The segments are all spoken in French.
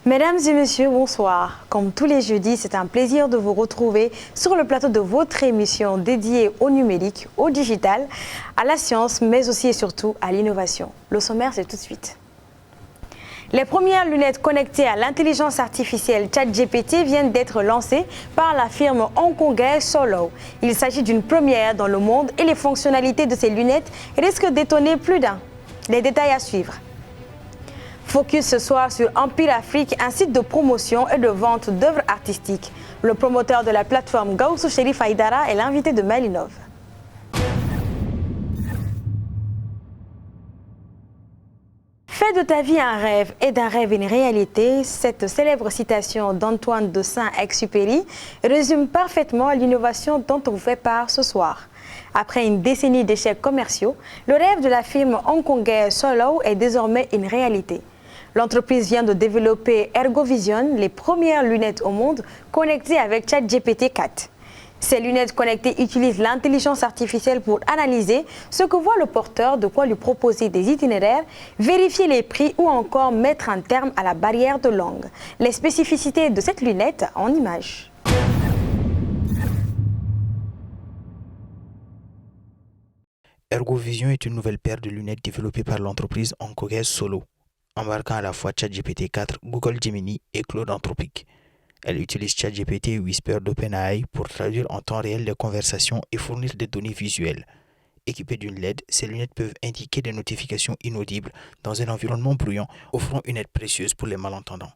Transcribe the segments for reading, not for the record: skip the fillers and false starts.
Mesdames et messieurs, bonsoir. Comme tous les jeudis, c'est un plaisir de vous retrouver sur le plateau de votre émission dédiée au numérique, au digital, à la science, mais aussi et surtout à l'innovation. Le sommaire, c'est tout de suite. Les premières lunettes connectées à l'intelligence artificielle ChatGPT viennent d'être lancées par la firme hongkongaise Solo. Il s'agit d'une première dans le monde et les fonctionnalités de ces lunettes risquent d'étonner plus d'un. Les détails à suivre. Focus ce soir sur Empire Afrique, un site de promotion et de vente d'œuvres artistiques. Le promoteur de la plateforme Gaussou Sherif Aïdara est l'invité de Malinov. Fais de ta vie un rêve et d'un rêve une réalité. Cette célèbre citation d'Antoine de Saint-Exupéry résume parfaitement l'innovation dont on vous fait part ce soir. Après une décennie d'échecs commerciaux, le rêve de la firme hongkongaise Solo est désormais une réalité. L'entreprise vient de développer ErgoVision, les premières lunettes au monde connectées avec ChatGPT 4. Ces lunettes connectées utilisent l'intelligence artificielle pour analyser ce que voit le porteur, de quoi lui proposer des itinéraires, vérifier les prix ou encore mettre un terme à la barrière de langue. Les spécificités de cette lunette en images. ErgoVision est une nouvelle paire de lunettes développée par l'entreprise hongkongaise Solo, embarquant à la fois ChatGPT 4, Google Gemini et Claude Anthropic. Elle utilise ChatGPT et Whisper d'OpenAI pour traduire en temps réel les conversations et fournir des données visuelles. Équipées d'une LED, ces lunettes peuvent indiquer des notifications inaudibles dans un environnement bruyant, offrant une aide précieuse pour les malentendants.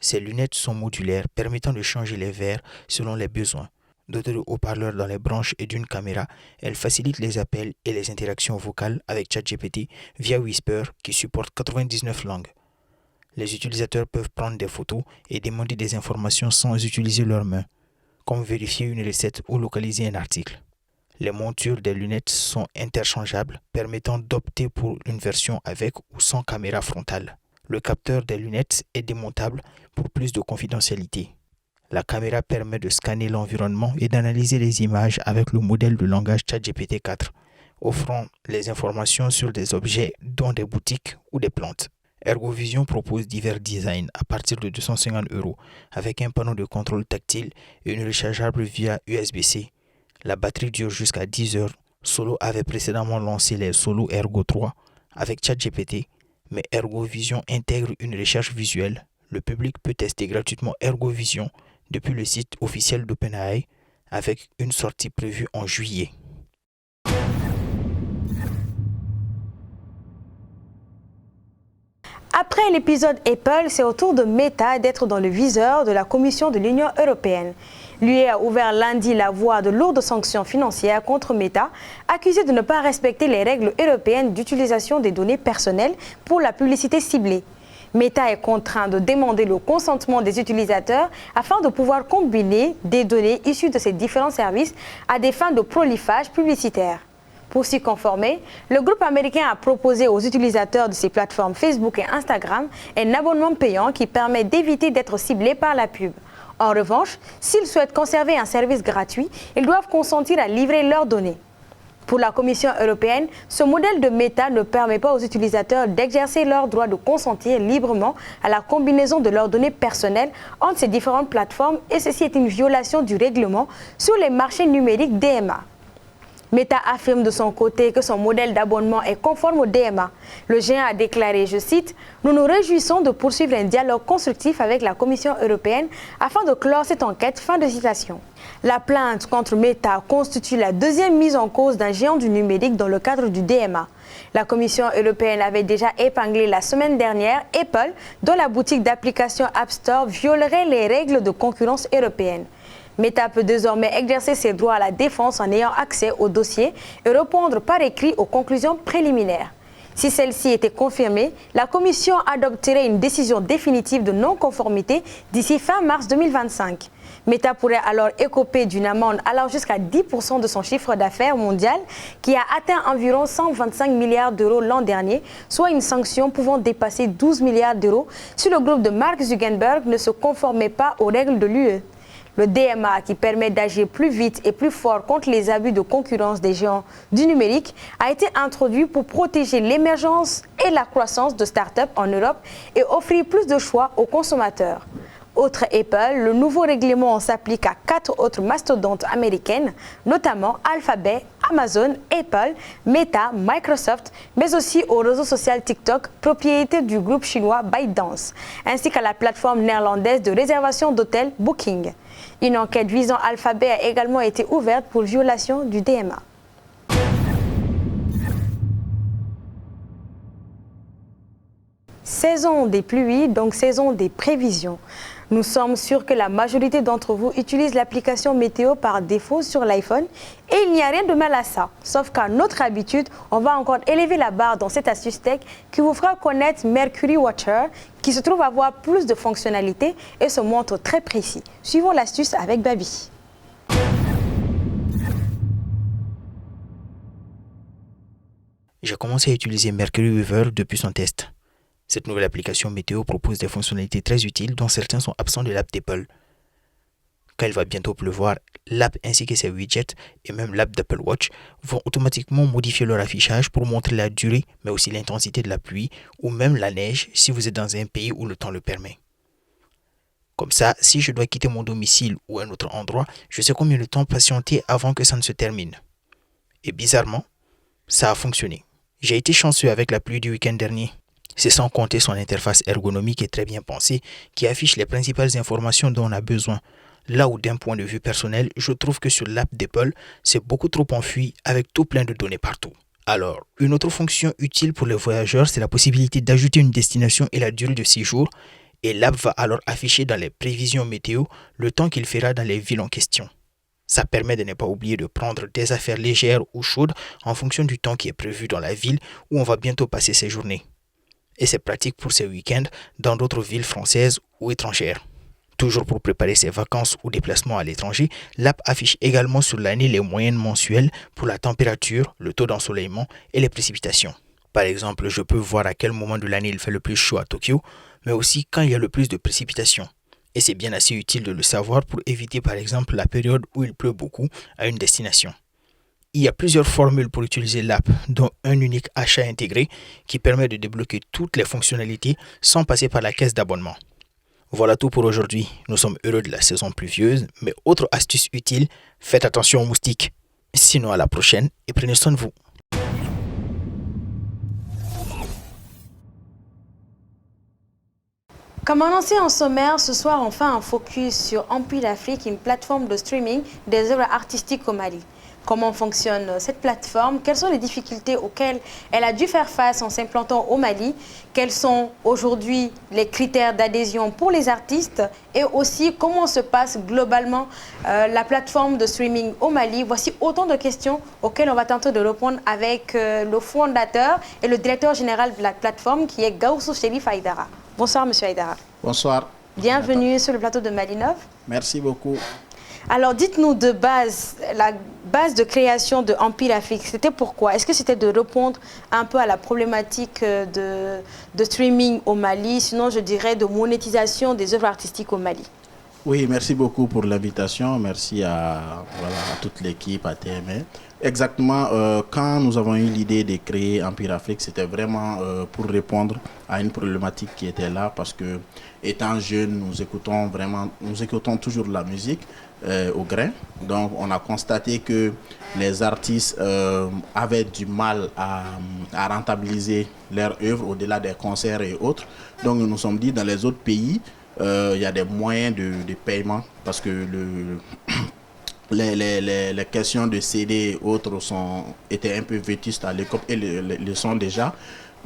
Ces lunettes sont modulaires, permettant de changer les verres selon les besoins. Dotées de haut-parleurs dans les branches et d'une caméra, elles facilitent les appels et les interactions vocales avec ChatGPT via Whisper qui supporte 99 langues. Les utilisateurs peuvent prendre des photos et demander des informations sans utiliser leurs mains, comme vérifier une recette ou localiser un article. Les montures des lunettes sont interchangeables, permettant d'opter pour une version avec ou sans caméra frontale. Le capteur des lunettes est démontable pour plus de confidentialité. La caméra permet de scanner l'environnement et d'analyser les images avec le modèle de langage ChatGPT 4, offrant les informations sur des objets dont des boutiques ou des plantes. ErgoVision propose divers designs à partir de 250 € avec un panneau de contrôle tactile et une rechargeable via USB-C. La batterie dure jusqu'à 10 heures. Solo avait précédemment lancé les Solo Ergo 3 avec ChatGPT, mais ErgoVision intègre une recherche visuelle. Le public peut tester gratuitement ErgoVision depuis le site officiel d'OpenAI avec une sortie prévue en juillet. Après l'épisode Apple, c'est au tour de Meta d'être dans le viseur de la Commission de l'Union européenne. L'UE a ouvert lundi la voie de lourdes sanctions financières contre Meta, accusée de ne pas respecter les règles européennes d'utilisation des données personnelles pour la publicité ciblée. Meta est contraint de demander le consentement des utilisateurs afin de pouvoir combiner des données issues de ces différents services à des fins de prolifage publicitaire. Pour s'y conformer, le groupe américain a proposé aux utilisateurs de ses plateformes Facebook et Instagram un abonnement payant qui permet d'éviter d'être ciblés par la pub. En revanche, s'ils souhaitent conserver un service gratuit, ils doivent consentir à livrer leurs données. Pour la Commission européenne, ce modèle de Meta ne permet pas aux utilisateurs d'exercer leur droit de consentir librement à la combinaison de leurs données personnelles entre ces différentes plateformes et ceci est une violation du règlement sur les marchés numériques DMA. Meta affirme de son côté que son modèle d'abonnement est conforme au DMA. Le géant a déclaré, je cite, « Nous nous réjouissons de poursuivre un dialogue constructif avec la Commission européenne afin de clore cette enquête. » Fin de citation. La plainte contre Meta constitue la deuxième mise en cause d'un géant du numérique dans le cadre du DMA. La Commission européenne avait déjà épinglé la semaine dernière Apple, dont la boutique d'applications App Store violerait les règles de concurrence européenne. Meta peut désormais exercer ses droits à la défense en ayant accès au dossier et répondre par écrit aux conclusions préliminaires. Si celle-ci était confirmée, la Commission adopterait une décision définitive de non-conformité d'ici fin mars 2025. Meta pourrait alors écoper d'une amende allant jusqu'à 10% de son chiffre d'affaires mondial qui a atteint environ 125 milliards d'euros l'an dernier, soit une sanction pouvant dépasser 12 milliards d'euros si le groupe de Mark Zuckerberg ne se conformait pas aux règles de l'UE. Le DMA, qui permet d'agir plus vite et plus fort contre les abus de concurrence des géants du numérique, a été introduit pour protéger l'émergence et la croissance de start-up en Europe et offrir plus de choix aux consommateurs. Autre Apple, le nouveau règlement s'applique à 4 autres mastodontes américaines, notamment Alphabet, Amazon, Apple, Meta, Microsoft, mais aussi au réseau social TikTok, propriété du groupe chinois ByteDance, ainsi qu'à la plateforme néerlandaise de réservation d'hôtels Booking. Une enquête visant Alphabet a également été ouverte pour violation du DMA. Saison des pluies, donc saison des prévisions. Nous sommes sûrs que la majorité d'entre vous utilisent l'application météo par défaut sur l'iPhone et il n'y a rien de mal à ça. Sauf qu'à notre habitude, on va encore élever la barre dans cette astuce tech qui vous fera connaître Mercury Watcher qui se trouve avoir plus de fonctionnalités et se montre très précis. Suivons l'astuce avec Babi. J'ai commencé à utiliser Mercury Weather depuis son test. Cette nouvelle application météo propose des fonctionnalités très utiles dont certains sont absents de l'app d'Apple. Quand il va bientôt pleuvoir, l'app ainsi que ses widgets et même l'app d'Apple Watch vont automatiquement modifier leur affichage pour montrer la durée mais aussi l'intensité de la pluie ou même la neige si vous êtes dans un pays où le temps le permet. Comme ça, si je dois quitter mon domicile ou un autre endroit, je sais combien de temps patienter avant que ça ne se termine. Et bizarrement, ça a fonctionné. J'ai été chanceux avec la pluie du week-end dernier. C'est sans compter son interface ergonomique et très bien pensée qui affiche les principales informations dont on a besoin. Là où d'un point de vue personnel, je trouve que sur l'app d'Apple, c'est beaucoup trop enfui avec tout plein de données partout. Alors, une autre fonction utile pour les voyageurs, c'est la possibilité d'ajouter une destination et la durée de séjour et l'app va alors afficher dans les prévisions météo le temps qu'il fera dans les villes en question. Ça permet de ne pas oublier de prendre des affaires légères ou chaudes en fonction du temps qui est prévu dans la ville où on va bientôt passer ses journées. Et c'est pratique pour ces week-ends dans d'autres villes françaises ou étrangères. Toujours pour préparer ses vacances ou déplacements à l'étranger, l'app affiche également sur l'année les moyennes mensuelles pour la température, le taux d'ensoleillement et les précipitations. Par exemple, je peux voir à quel moment de l'année il fait le plus chaud à Tokyo, mais aussi quand il y a le plus de précipitations. Et c'est bien assez utile de le savoir pour éviter par exemple la période où il pleut beaucoup à une destination. Il y a plusieurs formules pour utiliser l'app, dont un unique achat intégré qui permet de débloquer toutes les fonctionnalités sans passer par la caisse d'abonnement. Voilà tout pour aujourd'hui. Nous sommes heureux de la saison pluvieuse, mais autre astuce utile, faites attention aux moustiques. Sinon à la prochaine et prenez soin de vous. Comme annoncé en sommaire, ce soir on fait un focus sur Ampule Afrique, une plateforme de streaming des œuvres artistiques au Mali. Comment fonctionne cette plateforme? Quelles sont les difficultés auxquelles elle a dû faire face en s'implantant au Mali? Quels sont aujourd'hui les critères d'adhésion pour les artistes? Et aussi, comment se passe globalement la plateforme de streaming au Mali? Voici autant de questions auxquelles on va tenter de répondre avec le fondateur et le directeur général de la plateforme qui est Gaoussou Chérif Aïdara. Bonsoir, monsieur Aïdara. Bonsoir. Bienvenue sur le plateau de Malinov. Merci beaucoup. Alors, dites-nous de base, la base de création de Ampule Afrique, c'était pourquoi? Est-ce que c'était de répondre un peu à la problématique de streaming au Mali, sinon je dirais de monétisation des œuvres artistiques au Mali? Oui, merci beaucoup pour l'invitation. Merci à toute l'équipe, à TMA. Exactement, quand nous avons eu l'idée de créer Ampule Afrique, c'était vraiment pour répondre à une problématique qui était là, parce que étant jeune, nous écoutons toujours de la musique au grain. Donc, on a constaté que les artistes avaient du mal à rentabiliser leur œuvre au-delà des concerts et autres. Donc, nous nous sommes dit, dans les autres pays, il y a des moyens de paiement, parce que les questions de CD et autres étaient un peu vétustes à l'époque et le sont déjà,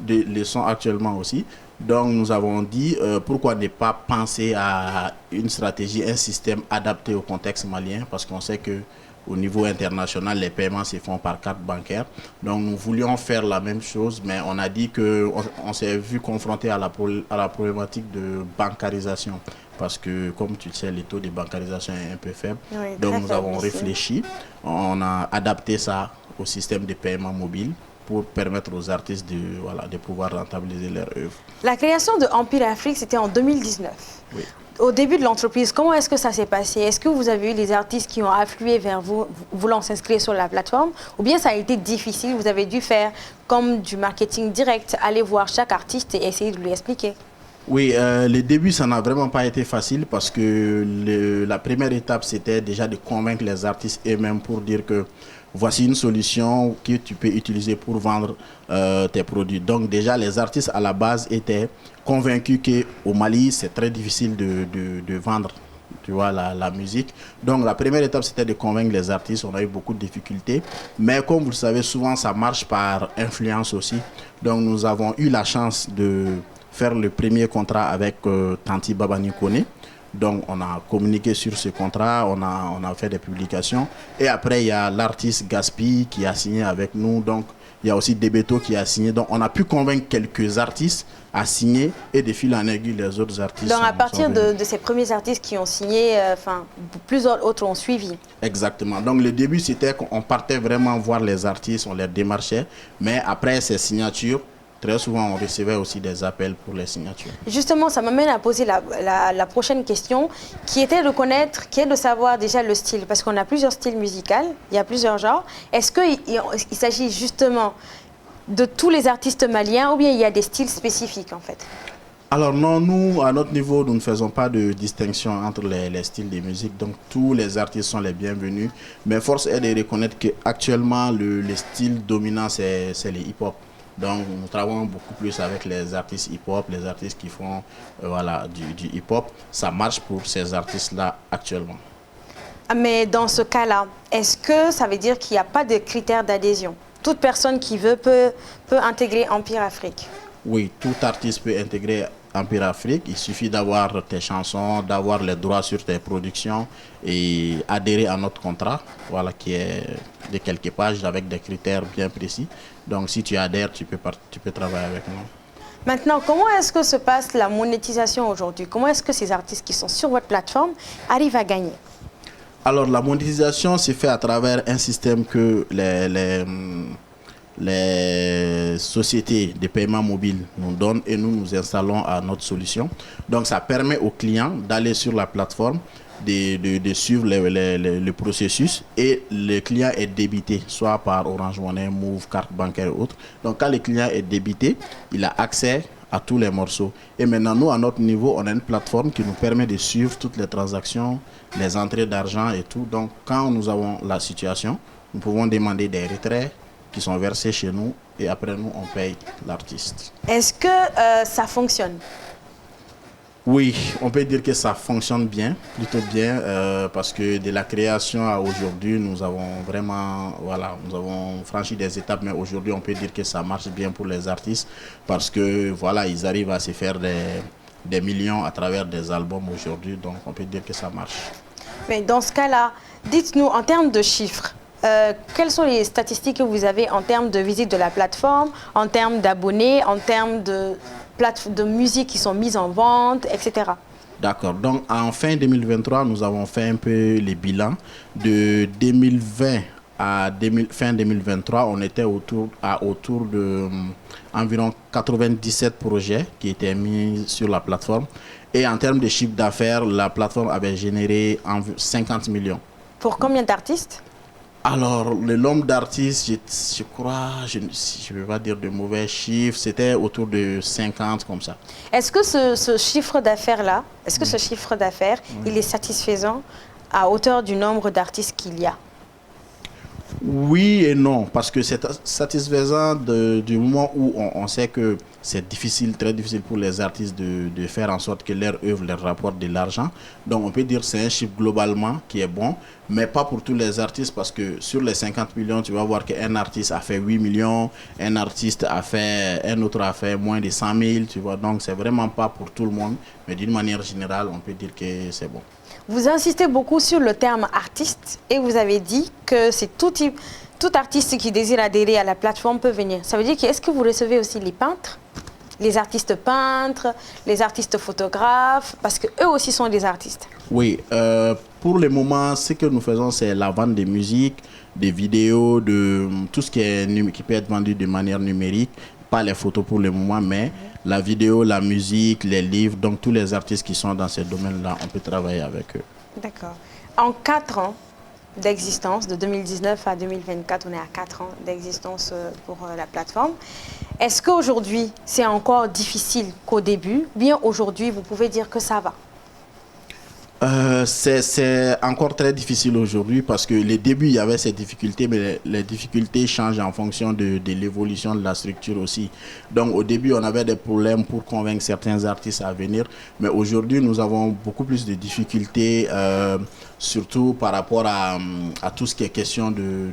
le sont actuellement aussi. Donc nous avons dit pourquoi ne pas penser à une stratégie, un système adapté au contexte malien, parce qu'on sait que au niveau international, les paiements se font par carte bancaire. Donc nous voulions faire la même chose, mais on a dit qu'on s'est vu confronté à la problématique de bancarisation. Parce que, comme tu le sais, le taux de bancarisation est un peu faible. Oui, donc nous avons réfléchi, on a adapté ça au système de paiement mobile pour permettre aux artistes de pouvoir rentabiliser leur œuvre. La création de Ampule Afrique, c'était en 2019. Oui. Au début de l'entreprise, comment est-ce que ça s'est passé? Est-ce que vous avez eu des artistes qui ont afflué vers vous, voulant s'inscrire sur la plateforme? Ou bien ça a été difficile, vous avez dû faire comme du marketing direct, aller voir chaque artiste et essayer de lui expliquer? Oui, les débuts, ça n'a vraiment pas été facile parce que la première étape, c'était déjà de convaincre les artistes eux-mêmes pour dire que voici une solution que tu peux utiliser pour vendre tes produits. Donc déjà, les artistes à la base étaient convaincus qu'au Mali, c'est très difficile de vendre, tu vois, la musique. Donc la première étape, c'était de convaincre les artistes. On a eu beaucoup de difficultés. Mais comme vous le savez, souvent, ça marche par influence aussi. Donc nous avons eu la chance de faire le premier contrat avec Tanti Babani Kone. Donc on a communiqué sur ce contrat, on a fait des publications. Et après, il y a l'artiste Gaspi qui a signé avec nous. Donc il y a aussi Debeto qui a signé. Donc on a pu convaincre quelques artistes à signer et de fil en aiguille, les autres artistes. Donc à partir de ces premiers artistes qui ont signé, plusieurs autres ont suivi. Exactement. Donc le début, c'était qu'on partait vraiment voir les artistes, on les démarchait. Mais après ces signatures, très souvent, on recevait aussi des appels pour les signatures. Justement, ça m'amène à poser la prochaine question, qui était de connaître, qui est de savoir déjà le style, parce qu'on a plusieurs styles musicaux, il y a plusieurs genres. Est-ce qu'il s'agit justement de tous les artistes maliens, ou bien il y a des styles spécifiques en fait? Alors non, nous, à notre niveau, nous ne faisons pas de distinction entre les styles de musique. Donc tous les artistes sont les bienvenus. Mais force est de reconnaître qu'actuellement, le style dominant, c'est les hip-hop. Donc nous travaillons beaucoup plus avec les artistes hip-hop, les artistes qui font du hip-hop. Ça marche pour ces artistes-là actuellement. Mais dans ce cas-là, est-ce que ça veut dire qu'il n'y a pas de critères d'adhésion? Toute personne qui veut peut intégrer Empire Afrique? Oui, tout artiste peut intégrer Empire Afrique. Il suffit d'avoir tes chansons, d'avoir les droits sur tes productions et adhérer à notre contrat, voilà, qui est de quelques pages avec des critères bien précis. Donc si tu adhères, tu peux travailler avec nous. Maintenant, comment est-ce que se passe la monétisation aujourd'hui? Comment est-ce que ces artistes qui sont sur votre plateforme arrivent à gagner? Alors la monétisation se fait à travers un système que les sociétés de paiement mobile nous donnent et nous installons à notre solution. Donc ça permet aux clients d'aller sur la plateforme, de suivre le processus et le client est débité, soit par Orange Money, Move, carte bancaire et autres. Donc quand le client est débité, il a accès à tous les morceaux. Et maintenant, nous, à notre niveau, on a une plateforme qui nous permet de suivre toutes les transactions, les entrées d'argent et tout. Donc quand nous avons la situation, nous pouvons demander des retraits qui sont versés chez nous et après nous, on paye l'artiste. Est-ce que ça fonctionne? Oui, on peut dire que ça fonctionne bien, plutôt bien, parce que de la création à aujourd'hui, nous avons vraiment, nous avons franchi des étapes, mais aujourd'hui, on peut dire que ça marche bien pour les artistes, parce que ils arrivent à se faire des millions à travers des albums aujourd'hui, donc on peut dire que ça marche. Mais dans ce cas-là, dites-nous en termes de chiffres, quelles sont les statistiques que vous avez en termes de visite de la plateforme, en termes d'abonnés, en termes de musique qui sont mises en vente, etc. D'accord. Donc, en fin 2023, nous avons fait un peu les bilans. De 2020 à fin 2023, on était autour de environ 97 projets qui étaient mis sur la plateforme. Et en termes de chiffre d'affaires, la plateforme avait généré 50 millions. Pour combien d'artistes? Alors, le nombre d'artistes, je crois, je ne vais pas dire de mauvais chiffres, c'était autour de 50 comme ça. Est-ce que ce chiffre d'affaires-là, il est satisfaisant à hauteur du nombre d'artistes qu'il y a? Oui et non, parce que c'est satisfaisant du moment où on sait que c'est difficile, très difficile pour les artistes de faire en sorte que leur œuvre leur rapporte de l'argent. Donc on peut dire que c'est un chiffre globalement qui est bon, mais pas pour tous les artistes, parce que sur les 50 millions, tu vas voir qu'un artiste a fait 8 millions, un autre a fait moins de 100 000, tu vois. Donc c'est vraiment pas pour tout le monde, mais d'une manière générale, on peut dire que c'est bon. Vous insistez beaucoup sur le terme artiste et vous avez dit que c'est tout artiste qui désire adhérer à la plateforme peut venir. Ça veut dire est-ce que vous recevez aussi les peintres, les artistes peintres, les artistes photographes, parce qu'eux aussi sont des artistes? Oui, pour le moment, ce que nous faisons, c'est la vente de musique, des vidéos, de tout ce qui peut être vendu de manière numérique. pas les photos pour le moment, mais la vidéo, la musique, les livres, donc tous les artistes qui sont dans ces domaines-là, on peut travailler avec eux. D'accord. En 4 ans d'existence, de 2019 à 2024, on est à 4 ans d'existence pour la plateforme. Est-ce qu'aujourd'hui, c'est encore difficile qu'au début? Bien aujourd'hui, vous pouvez dire que ça va? C'est encore très difficile aujourd'hui parce que les débuts, il y avait ces difficultés, mais les difficultés changent en fonction de l'évolution de la structure aussi. Donc au début, on avait des problèmes pour convaincre certains artistes à venir, mais aujourd'hui, nous avons beaucoup plus de difficultés, surtout par rapport à tout ce qui est question de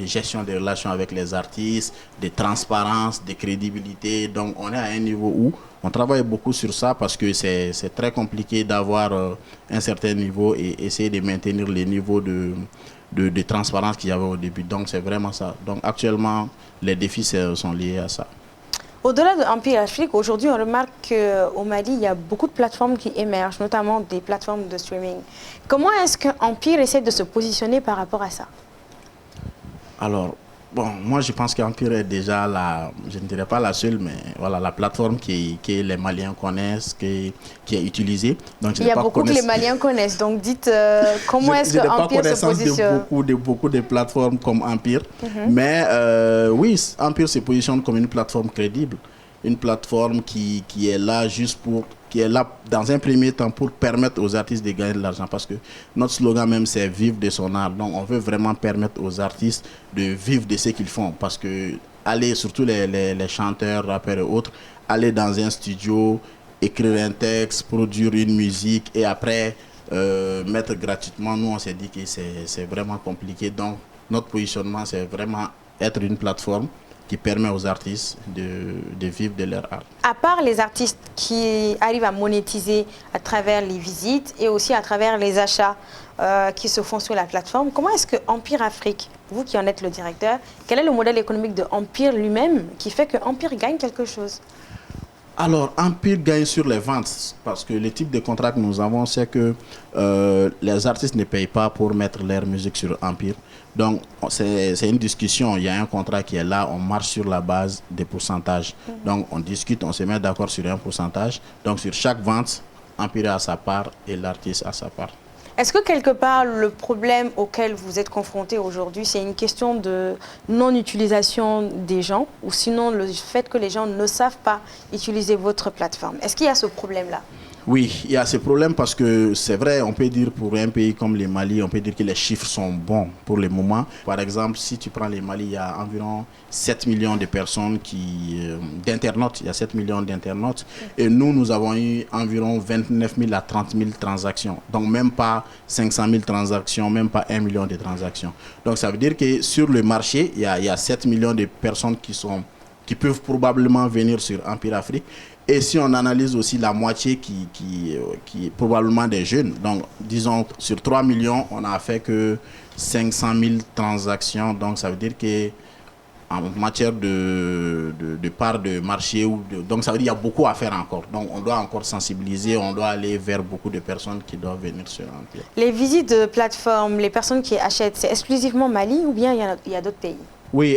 gestion des relations avec les artistes, de transparence, de crédibilité. Donc on est à un niveau où on travaille beaucoup sur ça parce que c'est très compliqué d'avoir un certain niveau et essayer de maintenir les niveaux de transparence qu'il y avait au début. Donc c'est vraiment ça. Donc actuellement, les défis sont liés à ça. Au-delà de Empire Afrique, aujourd'hui on remarque qu'au Mali, il y a beaucoup de plateformes qui émergent, notamment des plateformes de streaming. Comment est-ce qu'Empire essaie de se positionner par rapport à ça? Alors, bon, moi je pense qu'Empire est déjà je ne dirais pas la seule, mais voilà, la plateforme que les Maliens connaissent, qui est utilisée. Donc, il y a beaucoup que les Maliens connaissent, donc dites comment est-ce que Empire se positionne? De beaucoup de plateformes comme Empire, mais oui, Empire se positionne comme une plateforme crédible, une plateforme qui est là juste qui est là dans un premier temps pour permettre aux artistes de gagner de l'argent, parce que notre slogan même c'est vivre de son art. Donc on veut vraiment permettre aux artistes de vivre de ce qu'ils font, parce que aller, surtout les chanteurs, rappeurs et autres, aller dans un studio, écrire un texte, produire une musique et après mettre gratuitement, nous on s'est dit que c'est vraiment compliqué. Donc notre positionnement c'est vraiment être une plateforme qui permet aux artistes de vivre de leur art. À part les artistes qui arrivent à monétiser à travers les visites et aussi à travers les achats qui se font sur la plateforme, comment est-ce que Empire Afrique, vous qui en êtes le directeur, quel est le modèle économique de Empire lui-même qui fait que Empire gagne quelque chose? Alors, Empire gagne sur les ventes, parce que le type de contrat que nous avons, c'est que les artistes ne payent pas pour mettre leur musique sur Empire. Donc, c'est une discussion, il y a un contrat qui est là, on marche sur la base des pourcentages. Donc, on discute, on se met d'accord sur un pourcentage. Donc, sur chaque vente, Empire a sa part et l'artiste a sa part. Est-ce que quelque part, le problème auquel vous êtes confronté aujourd'hui, c'est une question de non-utilisation des gens ou sinon le fait que les gens ne savent pas utiliser votre plateforme? Est-ce qu'il y a ce problème-là? Oui, il y a ce problème parce que c'est vrai, on peut dire pour un pays comme le Mali, on peut dire que les chiffres sont bons pour le moment. Par exemple, si tu prends le Mali, il y a environ 7 millions de personnes d'internautes, il y a 7 millions d'internautes. Et nous avons eu environ 29 000 à 30 000 transactions. Donc même pas 500 000 transactions, même pas 1 million de transactions. Donc ça veut dire que sur le marché, il y a 7 millions de personnes qui peuvent probablement venir sur Empire Afrique. Et si on analyse aussi la moitié qui est probablement des jeunes, donc disons sur 3 millions, on n'a fait que 500 000 transactions. Donc ça veut dire qu'en matière de part de marché, donc ça veut dire qu'il y a beaucoup à faire encore. Donc on doit encore sensibiliser, on doit aller vers beaucoup de personnes qui doivent venir sur Empire. Les visites de plateforme, les personnes qui achètent, c'est exclusivement Mali ou bien il y a d'autres pays? Oui,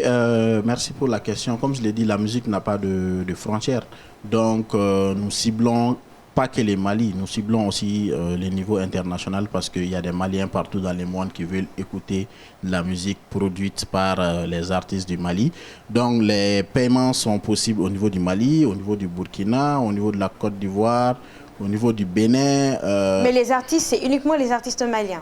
merci pour la question. Comme je l'ai dit, la musique n'a pas de frontières. Donc, nous ciblons pas que les Mali, nous ciblons aussi les niveaux internationaux parce qu'il y a des Maliens partout dans le monde qui veulent écouter la musique produite par les artistes du Mali. Donc, les paiements sont possibles au niveau du Mali, au niveau du Burkina, au niveau de la Côte d'Ivoire, au niveau du Bénin. Mais les artistes, c'est uniquement les artistes maliens?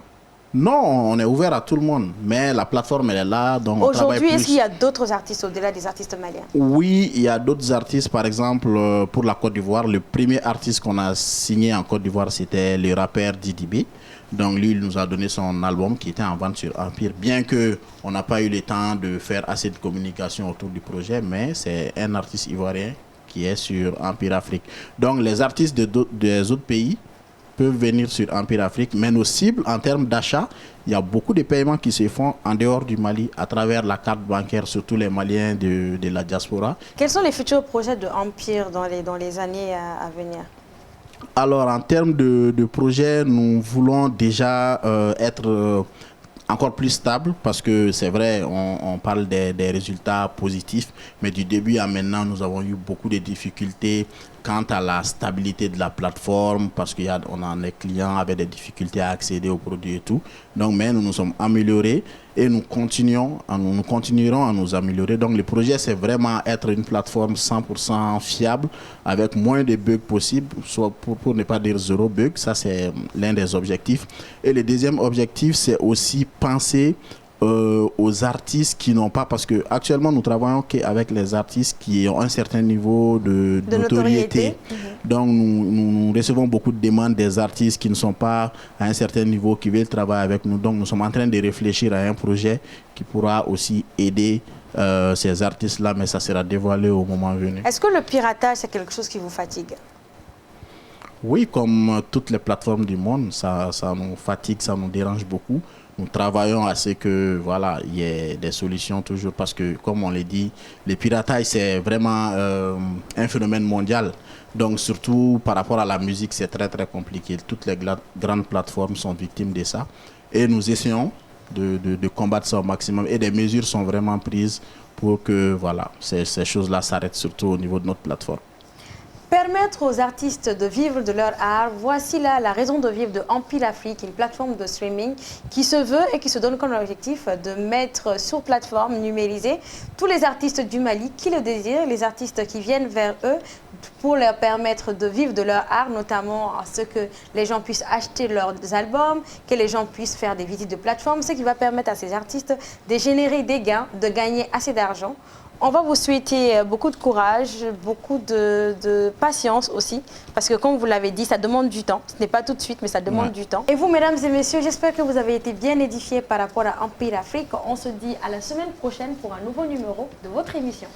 Non, on est ouvert à tout le monde, mais la plateforme elle est là. Aujourd'hui, est-ce qu'il y a d'autres artistes au-delà des artistes maliens? Oui, il y a d'autres artistes. Par exemple, pour la Côte d'Ivoire, le premier artiste qu'on a signé en Côte d'Ivoire, c'était le rappeur Didi B. Donc lui, il nous a donné son album qui était en vente sur Empire. Bien qu'on n'a pas eu le temps de faire assez de communication autour du projet, mais c'est un artiste ivoirien qui est sur Empire Afrique. Donc les artistes des autres pays peuvent venir sur Empire Afrique, mais nos cibles en termes d'achat, il y a beaucoup de paiements qui se font en dehors du Mali à travers la carte bancaire, surtout les Maliens de la diaspora. Quels sont les futurs projets de Empire dans les années à venir? Alors en termes de projets, nous voulons déjà être encore plus stable parce que c'est vrai, on parle des résultats positifs, mais du début à maintenant, nous avons eu beaucoup de difficultés quant à la stabilité de la plateforme parce qu'on a des clients avec des difficultés à accéder aux produits et tout. Donc, mais nous nous sommes améliorés et nous continuerons à nous améliorer. Donc, le projet, c'est vraiment être une plateforme 100% fiable avec moins de bugs possibles, soit pour ne pas dire zéro bug. Ça, c'est l'un des objectifs. Et le deuxième objectif, c'est aussi penser aux artistes qui n'ont pas, parce que actuellement nous travaillons qu'avec les artistes qui ont un certain niveau de notoriété. Donc nous recevons beaucoup de demandes des artistes qui ne sont pas à un certain niveau, qui veulent travailler avec nous. Donc nous sommes en train de réfléchir à un projet qui pourra aussi aider ces artistes-là, mais ça sera dévoilé au moment venu. Est-ce que le piratage, c'est quelque chose qui vous fatigue? Oui, comme toutes les plateformes du monde, ça nous fatigue, ça nous dérange beaucoup. Nous travaillons à ce que voilà, il y ait des solutions toujours parce que, comme on l'a dit, le piratage, c'est vraiment un phénomène mondial. Donc, surtout par rapport à la musique, c'est très, très compliqué. Toutes les grandes plateformes sont victimes de ça. Et nous essayons de combattre ça au maximum. Et des mesures sont vraiment prises pour que voilà, ces choses-là s'arrêtent, surtout au niveau de notre plateforme. Permettre aux artistes de vivre de leur art, voici là la raison de vivre de Empire Afrique, une plateforme de streaming qui se veut et qui se donne comme objectif de mettre sur plateforme numérisée tous les artistes du Mali qui le désirent, les artistes qui viennent vers eux pour leur permettre de vivre de leur art, notamment à ce que les gens puissent acheter leurs albums, que les gens puissent faire des visites de plateforme, ce qui va permettre à ces artistes de générer des gains, de gagner assez d'argent. On va vous souhaiter beaucoup de courage, beaucoup de patience aussi, parce que comme vous l'avez dit, ça demande du temps. Ce n'est pas tout de suite, mais ça demande du temps. Et vous, mesdames et messieurs, j'espère que vous avez été bien édifiés par rapport à Empire Afrique. On se dit à la semaine prochaine pour un nouveau numéro de votre émission.